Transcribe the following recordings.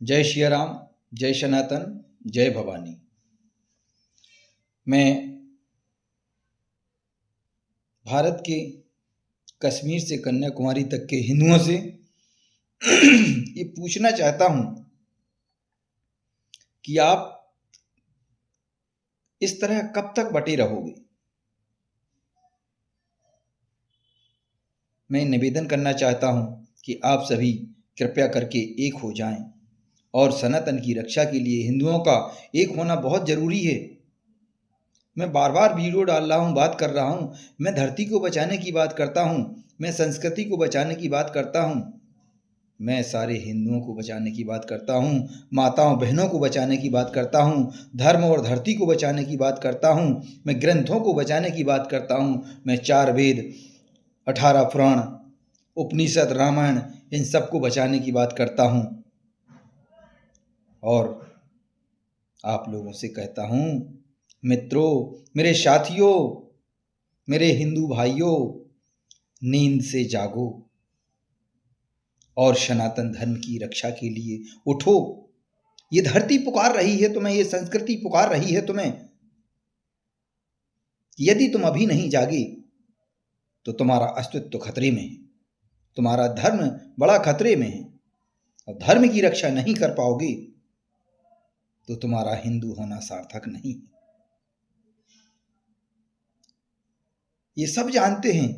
जय श्री राम, जय सनातन, जय भवानी। मैं भारत के कश्मीर से कन्याकुमारी तक के हिंदुओं से ये पूछना चाहता हूं कि आप इस तरह कब तक बटे रहोगे। मैं निवेदन करना चाहता हूं कि आप सभी कृपया करके एक हो जाएं और सनातन की रक्षा के लिए हिंदुओं का एक होना बहुत जरूरी है। मैं बार बार वीडियो डाल रहा हूँ, बात कर रहा हूँ। मैं धरती को बचाने की बात करता हूँ, मैं संस्कृति को बचाने की बात करता हूँ, मैं सारे हिंदुओं को बचाने की बात करता हूँ, माताओं बहनों को बचाने की बात करता हूँ, धर्म और धरती को बचाने की बात करता हूँ, मैं ग्रंथों को बचाने की बात करता हूँ, मैं 4 वेद, 18 पुराण, उपनिषद, रामायण, इन सबको बचाने की बात करता हूँ। और आप लोगों से कहता हूँ, मित्रों, मेरे साथियों, मेरे हिंदू भाइयों, नींद से जागो और सनातन धर्म की रक्षा के लिए उठो। ये धरती पुकार रही है तुम्हें, ये संस्कृति पुकार रही है तुम्हें। यदि तुम अभी नहीं जागे तो तुम्हारा अस्तित्व खतरे में है, तुम्हारा धर्म बड़ा खतरे में है। और धर्म की रक्षा नहीं कर पाओगे तो तुम्हारा हिंदू होना सार्थक नहीं है। ये सब जानते हैं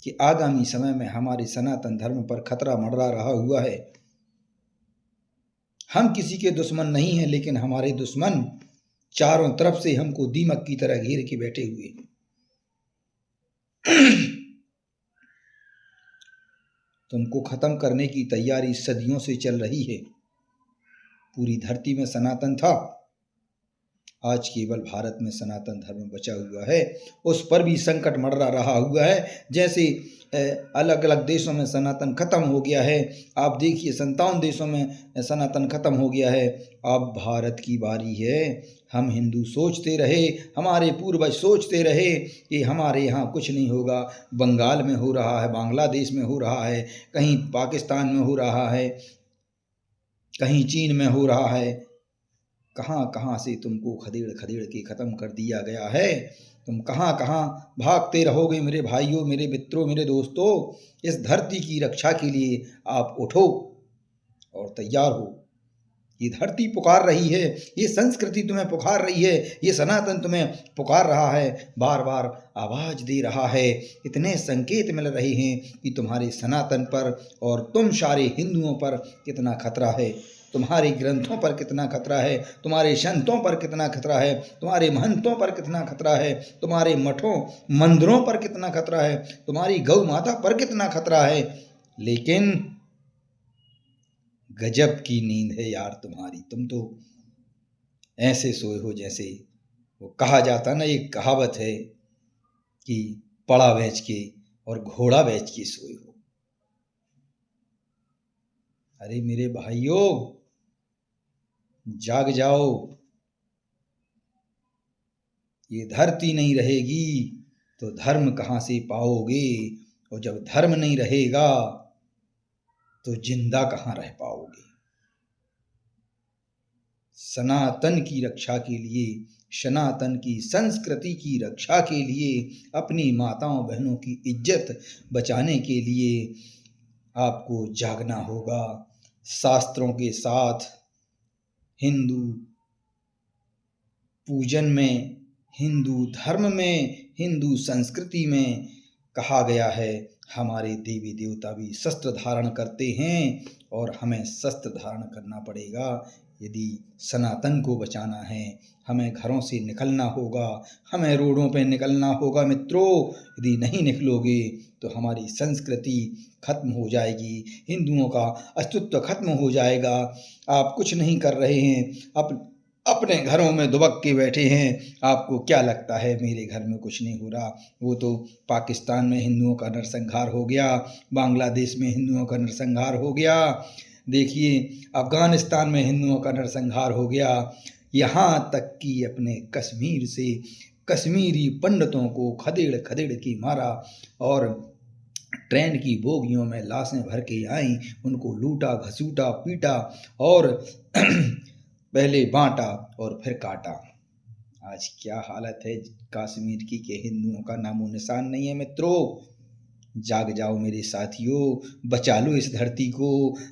कि आगामी समय में हमारे सनातन धर्म पर खतरा मंडरा रहा हुआ है। हम किसी के दुश्मन नहीं हैं, लेकिन हमारे दुश्मन चारों तरफ से हमको दीमक की तरह घेर के बैठे हुए हैं। तुमको खत्म करने की तैयारी सदियों से चल रही है। पूरी धरती में सनातन था, आज केवल भारत में सनातन धर्म बचा हुआ है। उस पर भी संकट मंडरा रहा हुआ है। जैसे अलग अलग देशों में सनातन खत्म हो गया है, आप देखिए 57 देशों में सनातन खत्म हो गया है। अब भारत की बारी है। हम हिंदू सोचते रहे, हमारे पूर्वज सोचते रहे कि हमारे यहाँ कुछ नहीं होगा। बंगाल में हो रहा है, बांग्लादेश में हो रहा है, कहीं पाकिस्तान में हो रहा है, कहीं चीन में हो रहा है। कहाँ कहाँ से तुमको खदेड़ खदेड़ के ख़त्म कर दिया गया है। तुम कहाँ कहाँ भागते रहोगे मेरे भाइयों, मेरे मित्रों, मेरे दोस्तों। इस धरती की रक्षा के लिए आप उठो और तैयार हो। ये धरती पुकार रही है, ये संस्कृति तुम्हें पुकार रही है, ये सनातन तुम्हें पुकार रहा है, बार बार आवाज दे रहा है। इतने संकेत मिल रहे हैं कि तुम्हारे सनातन पर और तुम सारे हिंदुओं पर कितना खतरा है, तुम्हारे ग्रंथों पर कितना खतरा है, तुम्हारे संतों पर कितना खतरा है, तुम्हारे महंतों पर कितना खतरा है, तुम्हारे मठों मंदिरों पर कितना खतरा है, तुम्हारी गौ माता पर कितना खतरा है। लेकिन गजब की नींद है यार तुम्हारी। तुम तो ऐसे सोए हो जैसे वो कहा जाता ना, एक कहावत है कि पड़ा बेच के और घोड़ा बेच के सोए हो। अरे मेरे भाइयों, जाग जाओ। ये धरती नहीं रहेगी तो धर्म कहाँ से पाओगे, और जब धर्म नहीं रहेगा तो जिंदा कहाँ रह पाओगे। सनातन की रक्षा के लिए, सनातन की संस्कृति की रक्षा के लिए, अपनी माताओं बहनों की इज्जत बचाने के लिए आपको जागना होगा। शास्त्रों के साथ हिंदू पूजन में, हिंदू धर्म में, हिंदू संस्कृति में कहा गया है हमारे देवी देवता भी शस्त्र धारण करते हैं और हमें शस्त्र धारण करना पड़ेगा। यदि सनातन को बचाना है, हमें घरों से निकलना होगा, हमें रोडों पे निकलना होगा। मित्रों, यदि नहीं निकलोगे तो हमारी संस्कृति खत्म हो जाएगी, हिंदुओं का अस्तित्व खत्म हो जाएगा। आप कुछ नहीं कर रहे हैं, अपने घरों में दुबक के बैठे हैं। आपको क्या लगता है मेरे घर में कुछ नहीं हो रहा? वो तो पाकिस्तान में हिंदुओं का नरसंहार हो गया, बांग्लादेश में हिंदुओं का नरसंहार हो गया, देखिए अफगानिस्तान में हिंदुओं का नरसंहार हो गया, यहाँ तक कि अपने कश्मीर से कश्मीरी पंडितों को खदेड़ खदेड़ के मारा और ट्रेन की बोगियों में लाशें भर के आईं, उनको लूटा, घसीटा, पीटा और पहले बांटा और फिर काटा। आज क्या हालत है कश्मीर की के हिंदुओं का नामो निशान नहीं है। मित्रों, जाग जाओ मेरे साथियों, बचा लो इस धरती को,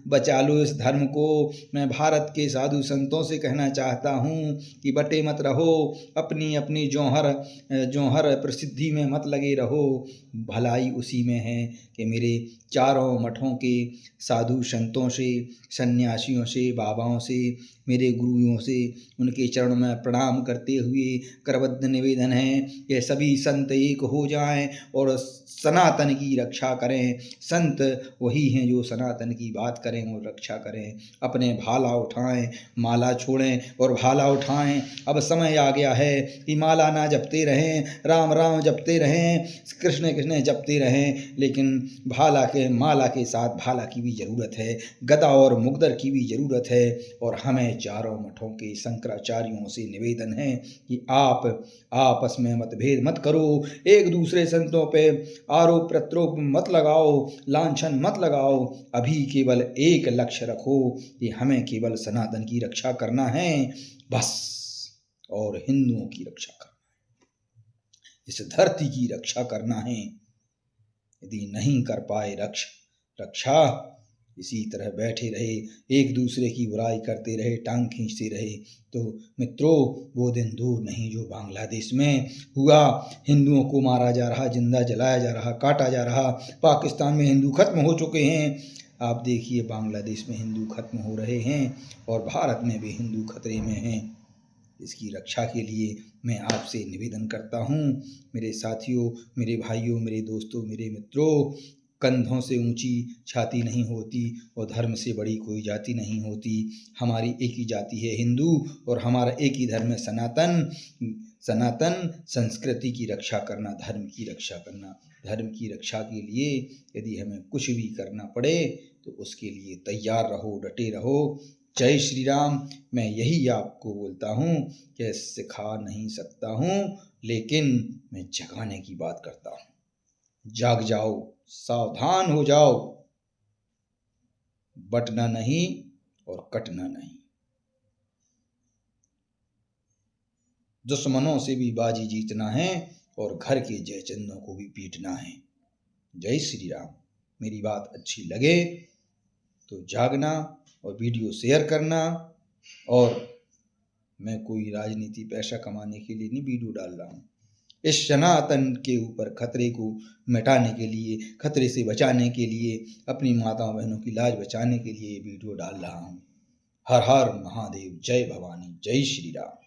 बचा लो इस धर्म को। मैं भारत के साधु संतों से कहना चाहता हूँ कि बटे मत रहो, अपनी अपनी जौहर प्रसिद्धि में मत लगे रहो। भलाई उसी में है कि मेरे चारों मठों के साधु संतों से, सन्यासियों से, बाबाओं से, मेरे गुरुओं से उनके चरणों में प्रणाम करते हुए करबद्ध निवेदन है कि सभी संत एक हो जाएं और सनातन की रक्षा करें। संत वही हैं जो सनातन की बात करें और रक्षा करें। अपने भाला उठाएं, माला छोड़ें और भाला उठाएं। अब समय आ गया है कि माला ना जपते रहें, राम राम जपते रहें, कृष्ण कृष्ण जपते रहें, लेकिन माला के साथ भाला की भी ज़रूरत है, गदा और मुगदर की भी ज़रूरत है। और हमें चारों मठों के शंकराचार्यों से निवेदन है कि आप आपस में मतभेद मत करो, एक दूसरे संतों पे आरोप प्रत्यारोप मत लगाओ, लांछन मत लगाओ। अभी केवल एक लक्ष्य रखो कि हमें केवल सनातन की रक्षा करना है बस, और हिंदुओं की रक्षा करना है, इस धरती की रक्षा करना है। यदि नहीं कर पाए रक्षा, इसी तरह बैठे रहे, एक दूसरे की बुराई करते रहे, टांग खींचते रहे, तो मित्रों वो दिन दूर नहीं जो बांग्लादेश में हुआ। हिंदुओं को मारा जा रहा, जिंदा जलाया जा रहा, काटा जा रहा। पाकिस्तान में हिंदू खत्म हो चुके हैं, आप देखिए बांग्लादेश में हिंदू खत्म हो रहे हैं और भारत में भी हिंदू खतरे में हैं। इसकी रक्षा के लिए मैं आपसे निवेदन करता हूँ मेरे साथियों, मेरे भाइयों, मेरे दोस्तों, मेरे मित्रों, कंधों से ऊंची छाती नहीं होती और धर्म से बड़ी कोई जाति नहीं होती। हमारी एक ही जाति है हिंदू और हमारा एक ही धर्म है सनातन संस्कृति की रक्षा करना, धर्म की रक्षा करना। धर्म की रक्षा के लिए यदि हमें कुछ भी करना पड़े तो उसके लिए तैयार रहो, डटे रहो। जय श्री राम। मैं यही आपको बोलता हूँ कि सिखा नहीं सकता हूँ, लेकिन मैं जगाने की बात करता हूँ। जाग जाओ, सावधान हो जाओ, बटना नहीं और कटना नहीं। दुश्मनों से भी बाजी जीतना है और घर के जयचंदों को भी पीटना है। जय श्री राम। मेरी बात अच्छी लगे तो जागना और वीडियो शेयर करना। और मैं कोई राजनीति पैसा कमाने के लिए नहीं वीडियो डाल रहा हूँ, इस सनातन के ऊपर खतरे को मिटाने के लिए, खतरे से बचाने के लिए, अपनी माताओं बहनों की लाज बचाने के लिए वीडियो डाल रहा हूँ। हर हर महादेव, जय भवानी, जय श्री राम।